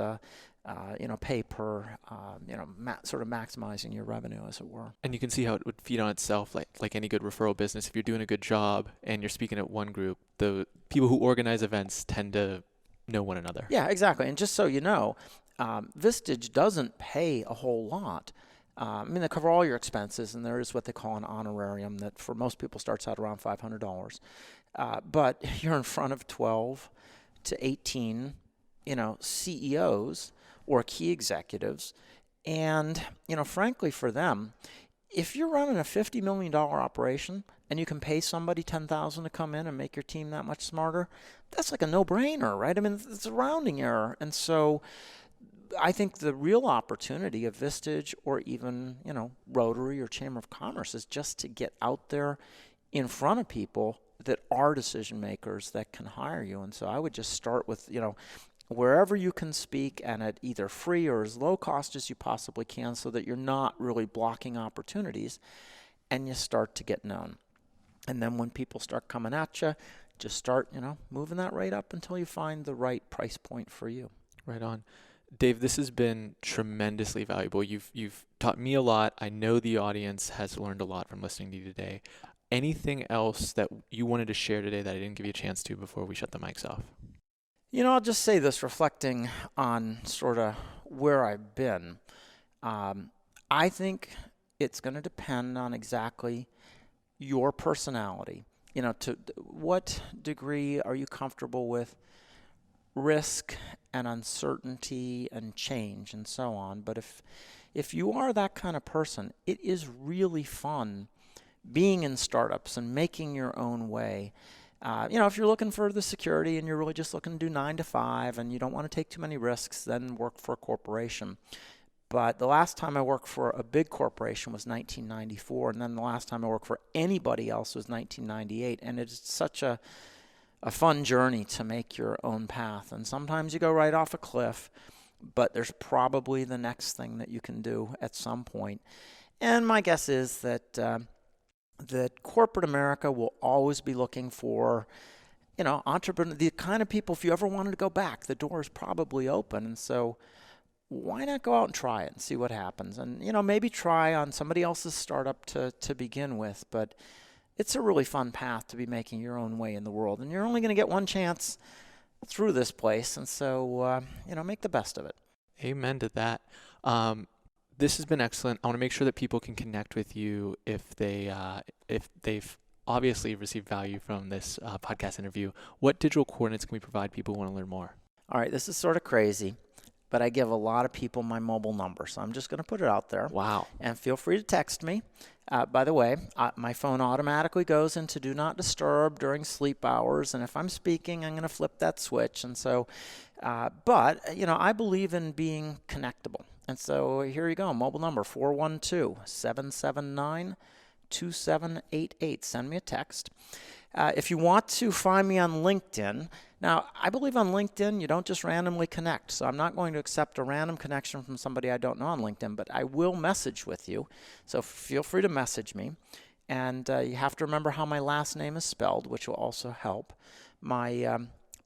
C: pay per, sort of maximizing your revenue, as it were.
B: And you can see how it would feed on itself, like any good referral business. If you're doing a good job and you're speaking at one group, the people who organize events tend to know one another.
C: Yeah, exactly. And just so you know, Vistage doesn't pay a whole lot. They cover all your expenses, and there is what they call an honorarium that for most people starts out around $500. But you're in front of 12 to 18, CEOs or key executives. And, frankly, for them, if you're running a $50 million operation and you can pay somebody $10,000 to come in and make your team that much smarter, that's like a no-brainer, right? I mean, it's a rounding error. And so I think the real opportunity of Vistage or even, Rotary or Chamber of Commerce is just to get out there in front of people that are decision makers that can hire you. And so I would just start with, wherever you can speak and at either free or as low cost as you possibly can, so that you're not really blocking opportunities, and you start to get known. And then when people start coming at you, just start, moving that rate up until you find the right price point for you.
B: Right on. Dave, this has been tremendously valuable. You've taught me a lot. I know the audience has learned a lot from listening to you today. Anything else that you wanted to share today that I didn't give you a chance to before we shut the mics off?
C: I'll just say this, reflecting on sort of where I've been. I think it's going to depend on exactly your personality. To what degree are you comfortable with risk and uncertainty and change and so on. But if you are that kind of person, it is really fun being in startups and making your own way. If you're looking for the security and you're really just looking to do 9 to 5 and you don't want to take too many risks, then work for a corporation. But the last time I worked for a big corporation was 1994, and then the last time I worked for anybody else was 1998. And it's such a fun journey to make your own path. And sometimes you go right off a cliff, but there's probably the next thing that you can do at some point. And my guess is that that corporate America will always be looking for, entrepreneur, the kind of people, if you ever wanted to go back, the door is probably open. And so why not go out and try it and see what happens? And, maybe try on somebody else's startup to begin with. But it's a really fun path to be making your own way in the world. And you're only going to get one chance through this place. And so, make the best of it.
B: Amen to that. This has been excellent. I want to make sure that people can connect with you if they've obviously received value from this podcast interview. What digital coordinates can we provide people who want to learn more?
C: All right, this is sort of crazy, but I give a lot of people my mobile number, so I'm just going to put it out there.
B: Wow.
C: And feel free to text me. By the way, my phone automatically goes into Do Not Disturb during sleep hours, and if I'm speaking, I'm going to flip that switch. And so, I believe in being connectable. And so here you go, mobile number 412-779-2788. Send me a text. If you want to find me on LinkedIn, now I believe on LinkedIn you don't just randomly connect. So I'm not going to accept a random connection from somebody I don't know on LinkedIn, but I will message with you. So feel free to message me. And you have to remember how my last name is spelled, which will also help. My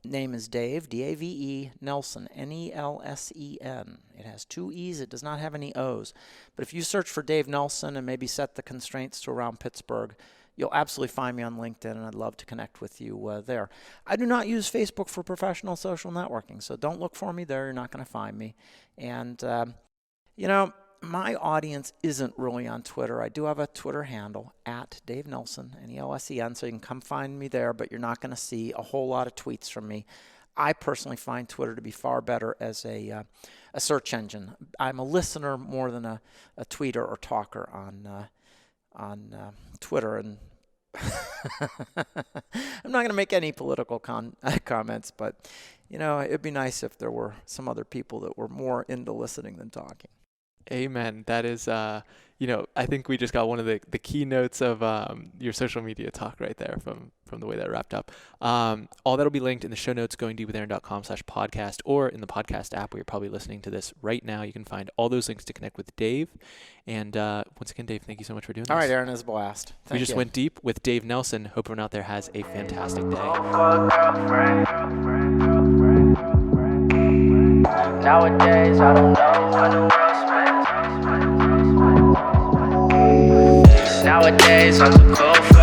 C: name is Dave, D-A-V-E, Nelsen, N-E-L-S-E-N. It has 2 E's. It does not have any O's. But if you search for Dave Nelsen and maybe set the constraints to around Pittsburgh, you'll absolutely find me on LinkedIn, and I'd love to connect with you there. I do not use Facebook for professional social networking, so don't look for me there. You're not going to find me. And, my audience isn't really on Twitter. I do have a Twitter handle, @Dave Nelsen, N-E-L-S-E-N, so you can come find me there, but you're not going to see a whole lot of tweets from me. I personally find Twitter to be far better as a search engine. I'm a listener more than a tweeter or talker on Twitter, and I'm not going to make any political comments, but, it'd be nice if there were some other people that were more into listening than talking.
B: Amen. That is, I think we just got one of the keynotes of your social media talk right there from the way that wrapped up. All that'll be linked in the show notes, goingdeepwithaaron.com/podcast, or in the podcast app where you're probably listening to this right now. You can find all those links to connect with Dave. And once again, Dave, thank you so much for doing this.
C: All right, Aaron, it was a blast.
B: We just went deep with Dave Nelsen. Hope everyone out there has a fantastic day.
D: Nowadays, I don't know. Nowadays, I'm too cold for